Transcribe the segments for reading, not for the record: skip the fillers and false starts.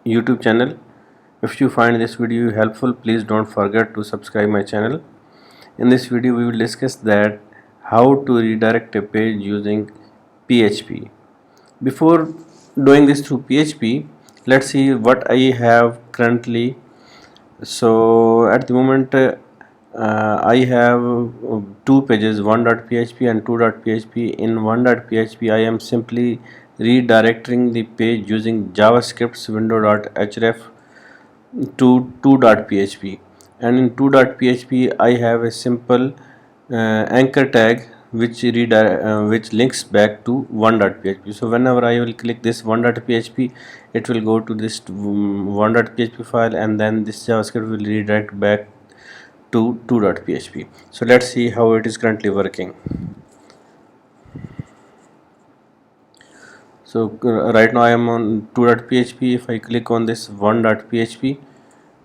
YouTube channel. If you find this video helpful, please don't forget to subscribe my channel. In this video we will discuss that how to redirect a page using PHP. Before doing this through PHP, let's see what I have currently. So at the moment I have two pages, 1.php and 2.php. In 1.php I am simply redirecting the page using JavaScript's window.href to 2.php, and in 2.php I have a simple anchor tag which links back to 1.php. So whenever I will click this 1.php, it will go to this 1.php file, and then this JavaScript will redirect back to 2.php. So let's see how it is currently working. So right now I am on 2.php. If I click on this 1.php,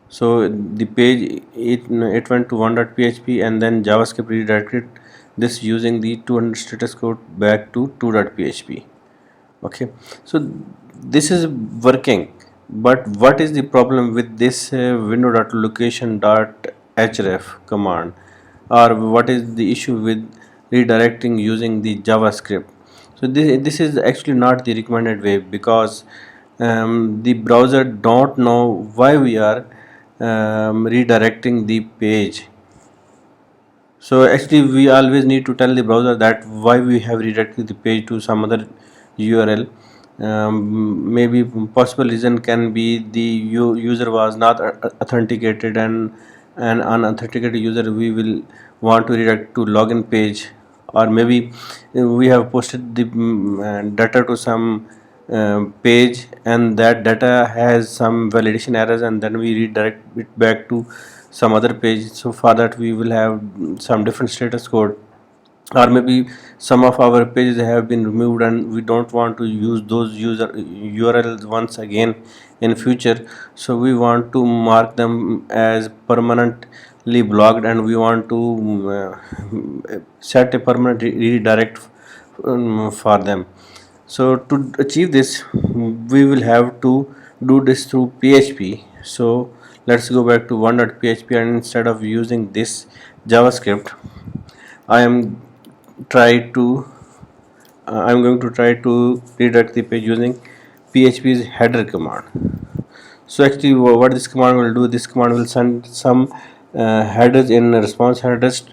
so the page it went to 1.php, and then JavaScript redirected this using the 200 status code back to 2.php. Okay, so this is working, but what is the problem with this window.location.href command, or what is the issue with redirecting using the JavaScript? So this is actually not the recommended way, because the browser don't know why we are redirecting the page. So actually we always need to tell the browser that why we have redirected the page to some other URL. Maybe possible reason can be the user was not authenticated, and an unauthenticated user we will want to redirect to login page, or maybe we have posted the data to some page, and that data has some validation errors, and then we redirect it back to some other page. So for that we will have some different status code, or maybe some of our pages have been removed and we don't want to use those URLs once again in future. So we want to mark them as permanently blocked, and we want to set a permanent redirect for them. So to achieve this we will have to do this through PHP. So let's go back to 1.php, and instead of using this JavaScript, I am I'm going to try to redirect the page using PHP's header command. So actually what this command will do, this command will send some headers in response headers,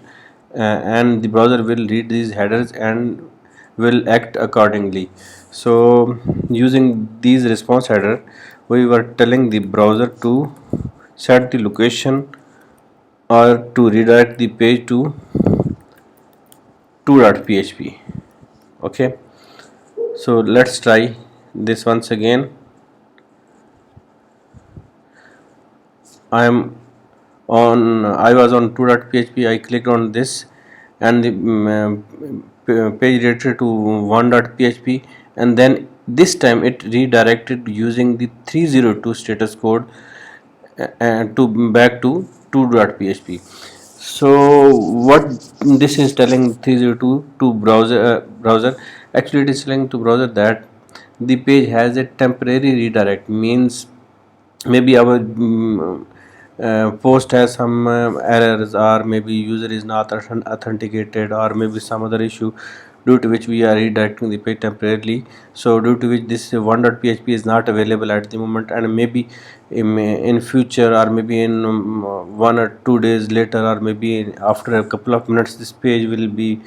and the browser will read these headers and will act accordingly. So using these response header, we were telling the browser to set the location or to redirect the page to 2.php. Okay, so let's try this once again. I was on 2.php. I clicked on this, and the page redirected to 1.php, and then this time it redirected using the 302 status code to back to 2.php. So what this is telling 302 to browser, actually it is telling to browser that the page has a temporary redirect, means maybe our post has some errors, or maybe user is not authenticated, or maybe some other issue due to which we are redirecting the page temporarily. So due to which this 1.php is not available at the moment, and maybe in future, or maybe in 1 or 2 days later, or maybe after a couple of minutes, this page will be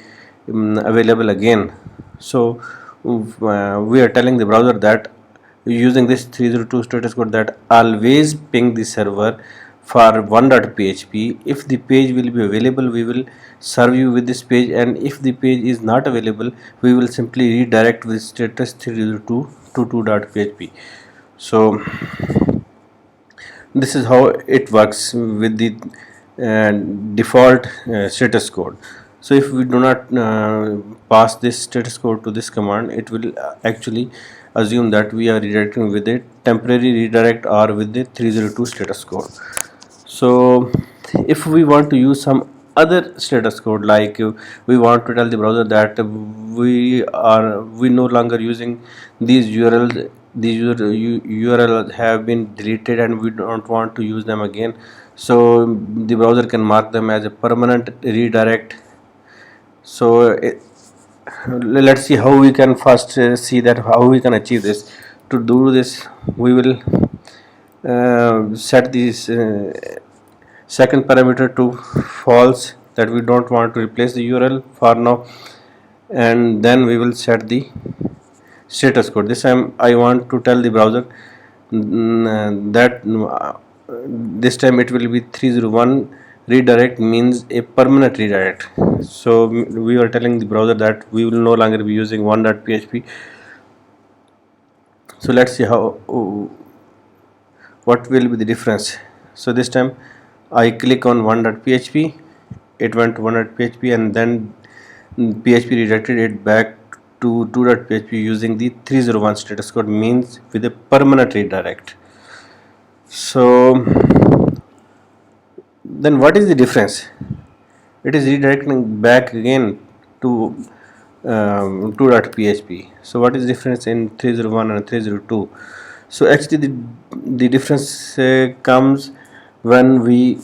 available again. So we are telling the browser that using this 302 status code that always ping the server for 1.php. If the page will be available, we will serve you with this page, and if the page is not available, we will simply redirect with status 302 to 2.php. So this is how it works with the uh, default status code. So if we do not pass this status code to this command, it will actually assume that we are redirecting with a temporary redirect or with the 302 status code. So if we want to use some other status code, like we want to tell the browser that we no longer using these URLs these URL have been deleted and we don't want to use them again, so the browser can mark them as a permanent redirect. So let's see how we can first see that how we can achieve this. To do this, we will set this second parameter to false, that we don't want to replace the URL for now, and then we will set the status code. This time I want to tell the browser that this time it will be 301 redirect, means a permanent redirect. So we are telling the browser that we will no longer be using 1.php. So let's see how what will be the difference. So this time I click on 1.php, it went to 1.php, and then PHP redirected it back to 2.php using the 301 status code, means with a permanent redirect. So then what is the difference? It is redirecting back again to 2.php. So what is the difference in 301 and 302? So actually the difference comes when we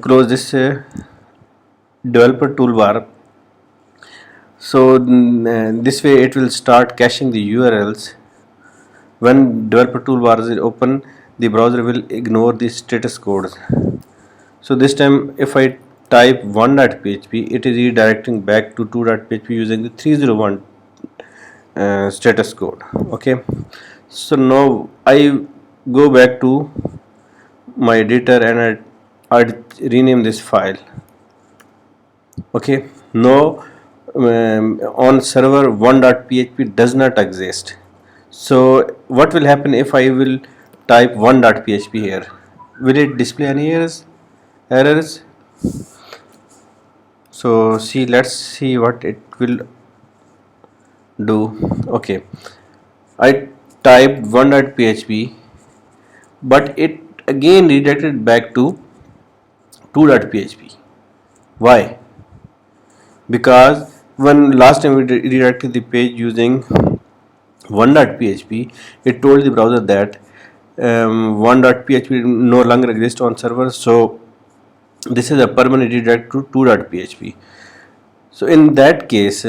close this developer toolbar. So this way it will start caching the URLs. When developer toolbar is open, the browser will ignore the status codes. So this time if I type 1.php, it is redirecting back to 2.php using the 301 status code. Okay, so now I go back to my editor and I rename this file. Okay, now on server 1.php does not exist. So what will happen if I will type 1.php here? Will it display any errors? So see, let's see what it will do. Okay, I typed 1.php, but it again redirected back to 2.php. Why? Because when last time we redirected the page using 1.php, it told the browser that 1.php no longer exists on server, so this is a permanent redirect to 2.php. So in that case,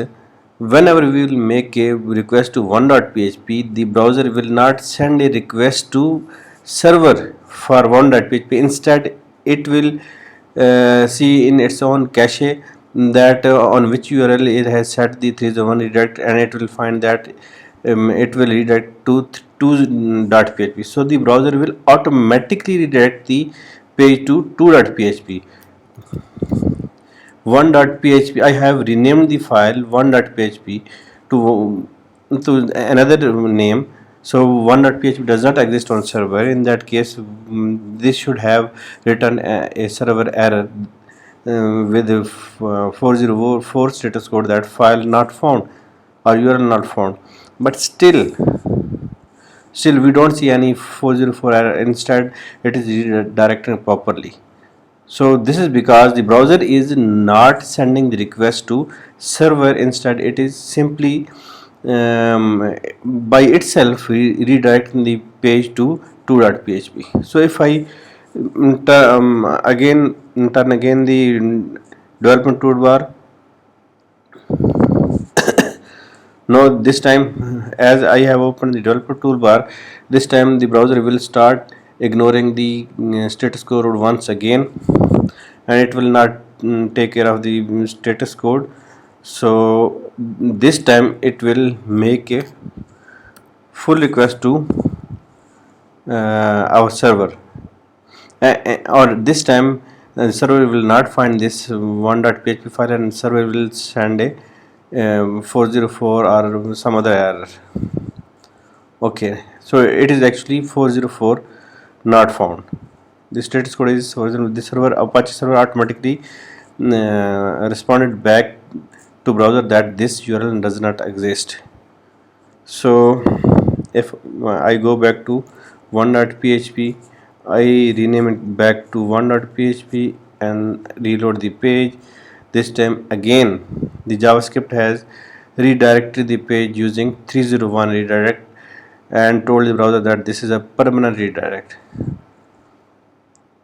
whenever we will make a request to 1.php, the browser will not send a request to server for 1.php. Instead, it will see in its own cache that on which URL it has set the 301 redirect, and it will find that it will redirect to 2.php. So the browser will automatically redirect the page to 2.php. 1.php, I have renamed the file 1.php to another name. So 1.php does not exist on server. In that case, this should have written a server error with the 404 status code, that file not found or URL not found. But still we don't see any 404 error. Instead, it is redirecting properly. So this is because the browser is not sending the request to server. Instead, it is simply by itself redirecting the page to 2.php. So if I turn again the development toolbar, now this time as I have opened the developer toolbar, this time the browser will start ignoring the status code once again, and it will not take care of the status code. So this time it will make a full request to our server, or this time the server will not find this 1.php file, and server will send a 404 or some other error. Okay, so it is actually 404 not found. The status code is the server, Apache server automatically responded back to browser that this URL does not exist. So if I go back to 1.php, I rename it back to 1.php and reload the page. This time again the JavaScript has redirected the page using 301 redirect, and told the browser that this is a permanent redirect.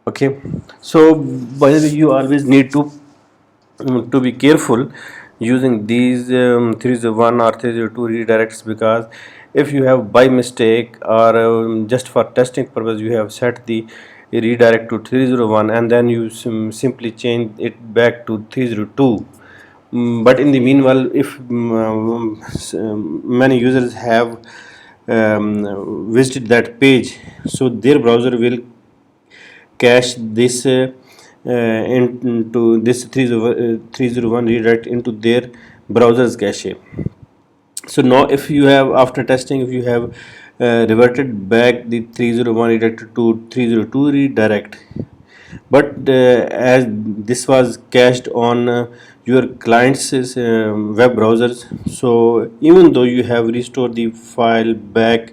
Okay, so by the way, you always need to be careful using these 301 or 302 redirects, because if you have by mistake or just for testing purpose you have set the redirect to 301 and then you simply change it back to 302. But in the meanwhile, if many users have visited that page, so their browser will cache this into this 301 redirect into their browser's cache. So now if you have, after testing, if you have reverted back the 301 redirect to 302 redirect, but as this was cached on your client's web browsers, so even though you have restored the file back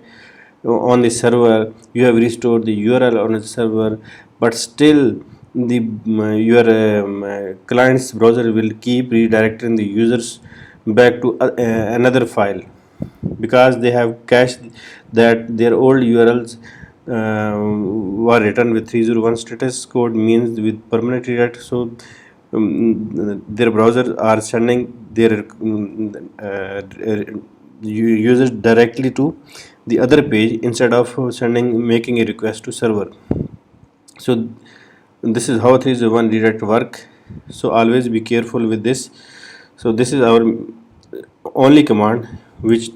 on the server, you have restored the URL on the server, but still the your client's browser will keep redirecting the users back to another file, because they have cached that their old URLs were written with 301 status code, means with permanent redirect. So their browsers are sending their users directly to the other page instead of sending making a request to server. So this is how 301 redirect work. So always be careful with this. So this is our only command which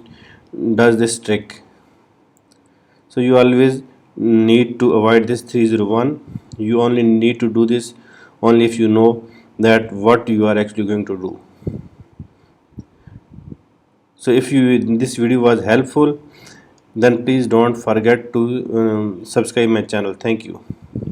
does this trick. So you always need to avoid this 301. You only need to do this only if you know that what you are actually going to do. So if you this video was helpful, then please don't forget to subscribe my channel. Thank you.